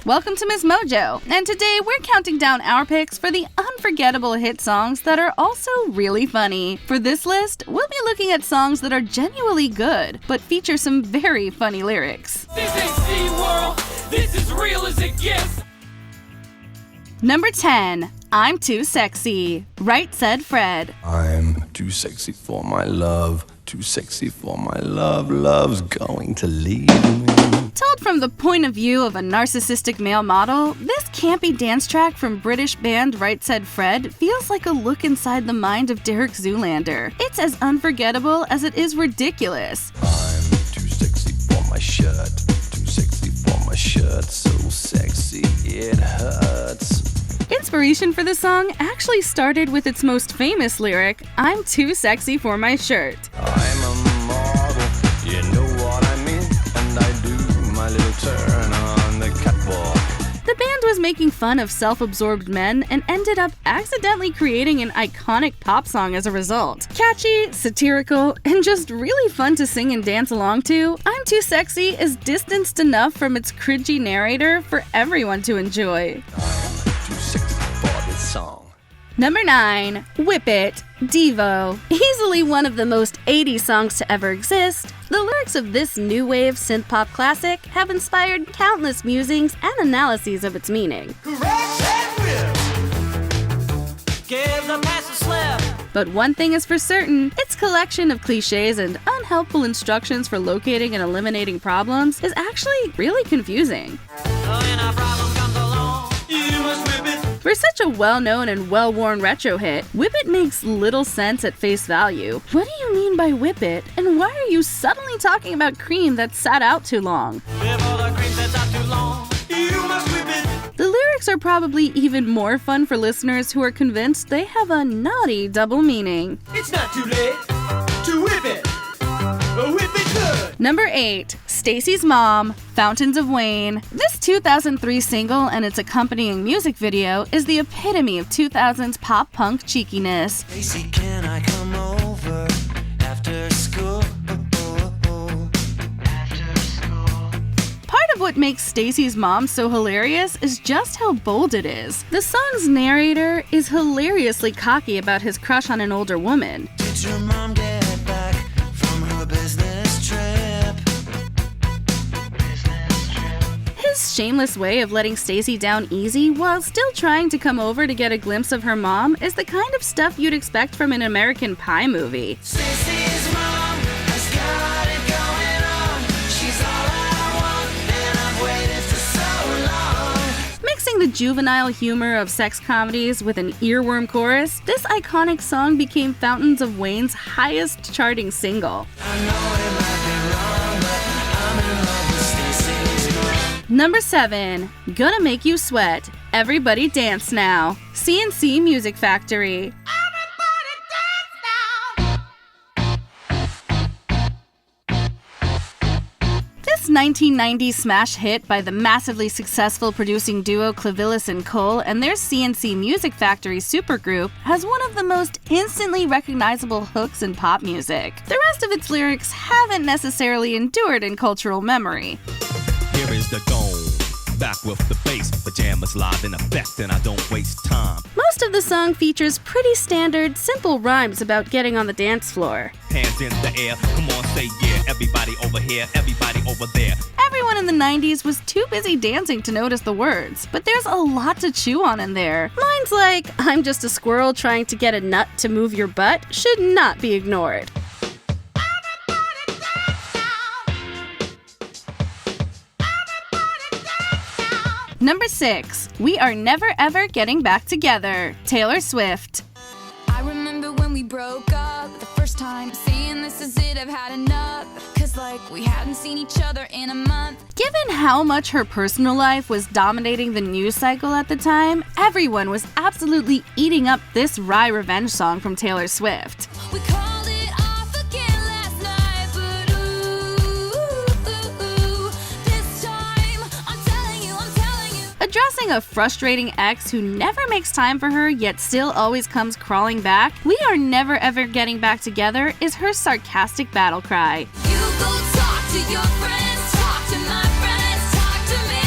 Welcome to MsMojo, and today we're counting down our picks for the unforgettable hit songs that are also really funny. For this list, we'll be looking at songs that are genuinely good, but feature some very funny lyrics. This ain't SeaWorld, this is real as it gets. Number 10, I'm Too Sexy. Right said Fred. I'm too sexy for my love, too sexy for my love, love's going to leave me. Told from the point of view of a narcissistic male model, this campy dance track from British band Right Said Fred feels like a look inside the mind of Derek Zoolander. It's as unforgettable as it is ridiculous. I'm too sexy for my shirt, too sexy for my shirt, so sexy it hurts. Inspiration for the song actually started with its most famous lyric, I'm too sexy for my shirt. I'm a model, you know what I mean, and I do my little turn on the catwalk. The band was making fun of self-absorbed men and ended up accidentally creating an iconic pop song as a result. Catchy, satirical, and just really fun to sing and dance along to, I'm Too Sexy is distanced enough from its cringy narrator for everyone to enjoy. I'm too sexy for this song. Number 9, Whip It, Devo. Easily one of the most 80s songs to ever exist, the lyrics of this new wave synth-pop classic have inspired countless musings and analyses of its meaning. But one thing is for certain, its collection of cliches and unhelpful instructions for locating and eliminating problems is actually really confusing. For such a well-known and well-worn retro hit, Whip It makes little sense at face value. What do you mean by whip it? And why are you suddenly talking about cream that sat out too long? The lyrics are probably even more fun for listeners who are convinced they have a naughty double meaning. It's not too late to whip it. Whip it good. Number 8, Stacy's Mom, Fountains of Wayne. This 2003 single and its accompanying music video is the epitome of 2000s pop-punk cheekiness. Stacy, can I come over after school? Part of what makes Stacy's Mom so hilarious is just how bold it is. The song's narrator is hilariously cocky about his crush on an older woman. Did your mom get back from her business trip? His shameless way of letting Stacy down easy while still trying to come over to get a glimpse of her mom is the kind of stuff you'd expect from an American Pie movie. Stacy's mom has got it going on. She's all I want, and I've waited for so long. Mixing the juvenile humor of sex comedies with an earworm chorus, this iconic song became Fountains of Wayne's highest charting single. I know it might be wrong, but I'm in love with Stacy's mom. Number 7, Gonna Make You Sweat, Everybody Dance Now, CNC Music Factory. This 1990s smash hit by the massively successful producing duo Clavillis and Cole and their CNC Music Factory supergroup has one of the most instantly recognizable hooks in pop music. The rest of its lyrics haven't necessarily endured in cultural memory. Here is the gong, back with the bass, pajamas live in effect, and I don't waste time. Most of the song features pretty standard, simple rhymes about getting on the dance floor. Hands in the air, come on, say yeah. Everybody over here, everybody over there. Everyone in the 90s was too busy dancing to notice the words, but there's a lot to chew on in there. Lines like, I'm just a squirrel trying to get a nut to move your butt should not be ignored. Number 6, We Are Never Ever Getting Back Together, Taylor Swift. I remember when we broke up the first time, saying this is it, I've had enough. Cause like we hadn't seen each other in a month. Given how much her personal life was dominating the news cycle at the time, everyone was absolutely eating up this wry revenge song from Taylor Swift. We called it off again last night, but ooh, this time I'm telling you. Addressing a frustrating ex who never makes time for her yet still always comes crawling back, We Are Never Ever Getting Back Together is her sarcastic battle cry. You go talk to your friends, talk to my friends, talk to me.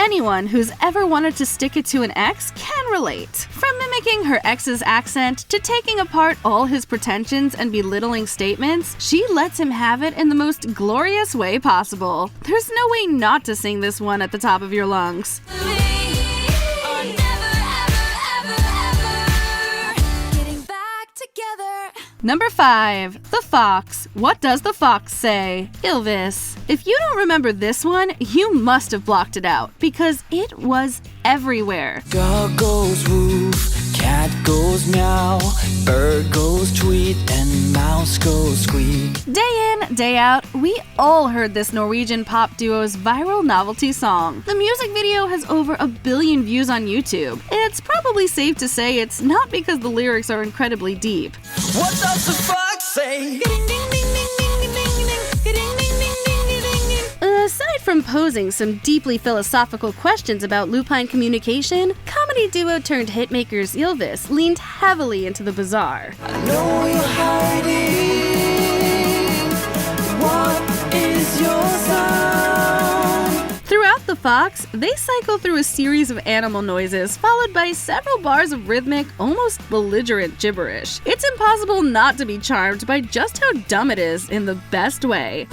Anyone who's ever wanted to stick it to an ex can relate. From mimicking her ex's accent to taking apart all his pretensions and belittling statements, she lets him have it in the most glorious way possible. There's no way not to sing this one at the top of your lungs. Number 5. The Fox. What does the fox say? Elvis. If you don't remember this one, you must have blocked it out, because it was everywhere. Dog goes woof, cat goes meow, bird goes tweet, and mouse goes squeak. Day in, day out, we all heard this Norwegian pop duo's viral novelty song. The music video has over 1 billion views on YouTube. It's probably safe to say it's not because the lyrics are incredibly deep. What does the fox say? Aside from posing some deeply philosophical questions about lupine communication, comedy duo turned hitmakers Elvis leaned heavily into the bizarre. I know you're hiding. What is your sound? Throughout The Fox, they cycle through a series of animal noises, followed by several bars of rhythmic, almost belligerent gibberish. It's impossible not to be charmed by just how dumb it is in the best way.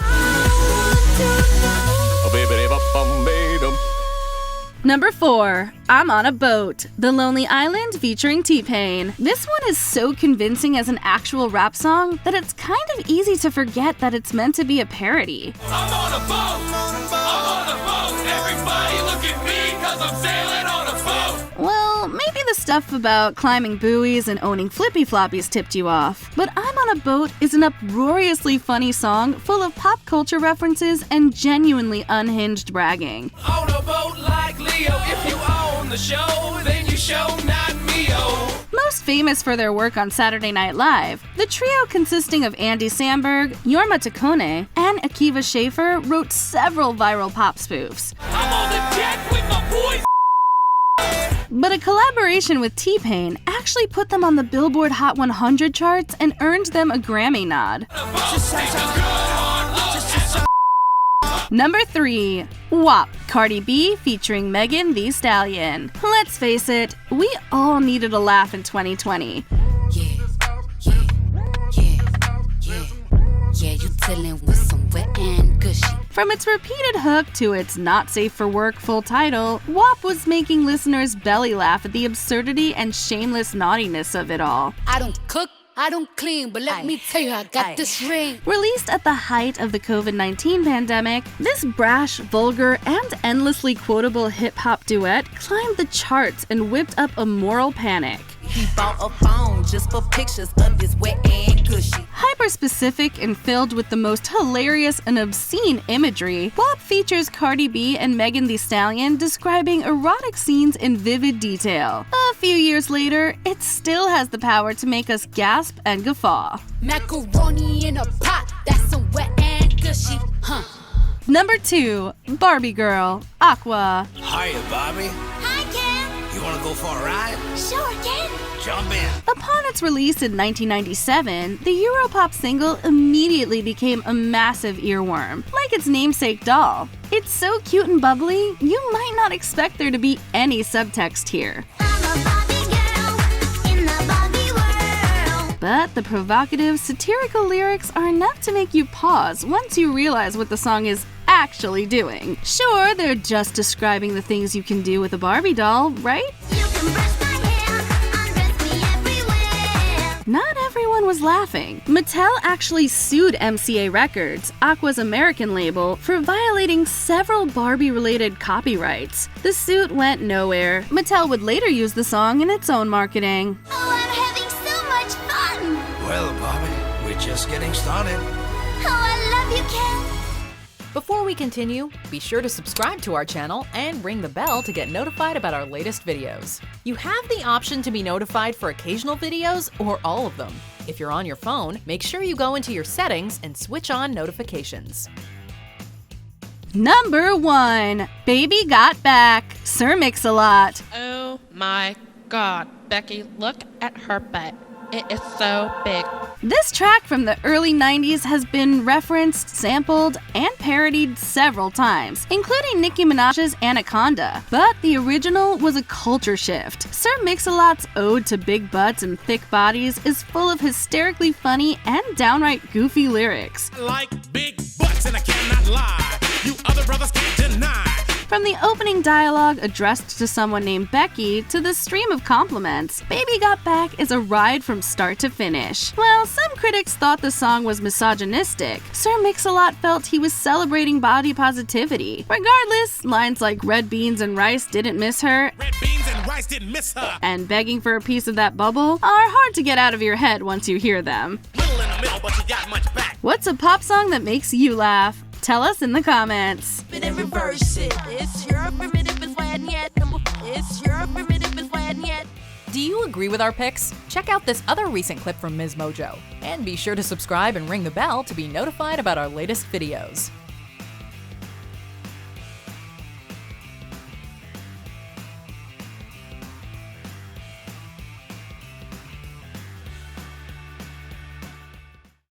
Number 4. I'm on a Boat. The Lonely Island featuring T-Pain. This one is so convincing as an actual rap song that it's kind of easy to forget that it's meant to be a parody. I'm on a boat. I'm on a boat. Everybody look at me 'cause I'm sailing on a boat. Well, maybe the stuff about climbing buoys and owning flippy floppies tipped you off, but I'm on a Boat is an uproariously funny song full of pop culture references and genuinely unhinged bragging. On a boat like Leo. If you own the show, then you show not me-o. Most famous for their work on Saturday Night Live, the trio consisting of Andy Samberg, Jorma Taccone, and Akiva Schaffer wrote several viral pop spoofs. I'm on the deck with my boys. But a collaboration with T-Pain actually put them on the Billboard Hot 100 charts and earned them a Grammy nod. Number 3. WAP. Cardi B featuring Megan Thee Stallion. Let's face it, we all needed a laugh in 2020. Yeah, you dealing with some wet and gushy. From its repeated hook to its not safe for work full title, WAP was making listeners belly laugh at the absurdity and shameless naughtiness of it all. I don't cook, I don't clean, but let me tell you, I got this ring. Released at the height of the COVID-19 pandemic, this brash, vulgar, and endlessly quotable hip-hop duet climbed the charts and whipped up a moral panic. He bought a phone just for pictures of his wet and gushy. Hyper-specific and filled with the most hilarious and obscene imagery, WAP features Cardi B and Megan Thee Stallion describing erotic scenes in vivid detail. A few years later, it still has the power to make us gasp and guffaw. Macaroni in a pot, that's some wet and gushy, huh? Number 2. Barbie Girl. Aqua. Hiya, Bobby. Hi, Ken. You wanna go for a ride? Sure, Ken. Jump in. Upon its release in 1997, the Europop single immediately became a massive earworm, like its namesake doll. It's so cute and bubbly, you might not expect there to be any subtext here. I'm a Barbie girl in the Barbie world. But the provocative, satirical lyrics are enough to make you pause once you realize what the song is actually doing. Sure, they're just describing the things you can do with a Barbie doll, right? You can brush my hair, undress me everywhere. Not everyone was laughing. Mattel actually sued MCA Records, Aqua's American label, for violating several Barbie-related copyrights. The suit went nowhere. Mattel would later use the song in its own marketing. Oh, I'm having so much fun. Well, Bobby, we're just getting started. Oh, I love you, Ken. Before we continue, be sure to subscribe to our channel and ring the bell to get notified about our latest videos. You have the option to be notified for occasional videos or all of them. If you're on your phone, make sure you go into your settings and switch on notifications. Number 1. Baby Got Back. Sir Mix-a-Lot. Oh my God, Becky, look at her butt. It is so big. This track from the early 90s has been referenced, sampled, and parodied several times, including Nicki Minaj's Anaconda. But the original was a culture shift. Sir Mix-a-Lot's ode to big butts and thick bodies is full of hysterically funny and downright goofy lyrics. Like big butts, and I cannot lie. You other brothers can't deny. From the opening dialogue addressed to someone named Becky to the stream of compliments, Baby Got Back is a ride from start to finish. While some critics thought the song was misogynistic, Sir Mix-a-Lot felt he was celebrating body positivity. Regardless, lines like red beans and rice didn't miss her, Red beans and rice didn't miss her. and begging for a piece of that bubble are hard to get out of your head once you hear them. Little in the middle, but she got much back. What's a pop song that makes you laugh? Tell us in the comments. And reverse it. It's your primitive is when yet. It's your primitive is when yet. Do you agree with our picks? Check out this other recent clip from MsMojo. And be sure to subscribe and ring the bell to be notified about our latest videos.